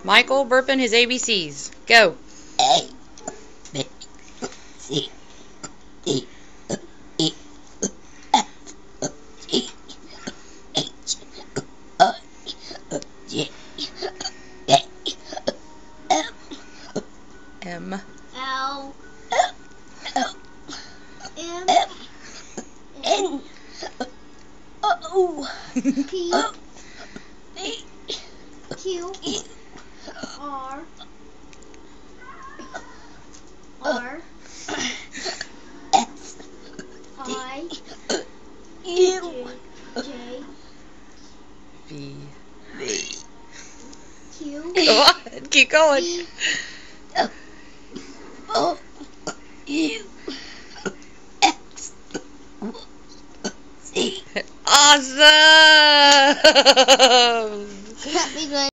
Michael burping his ABCs. Go. A, B, C, D, E, F, G, H, I, J, K, L, M. L, L, M, N, O, P, V, Q, E, R, R, S, I, U, J, V. V, Q, Go on. Keep going. V, O, U, X, Z. Awesome. Happy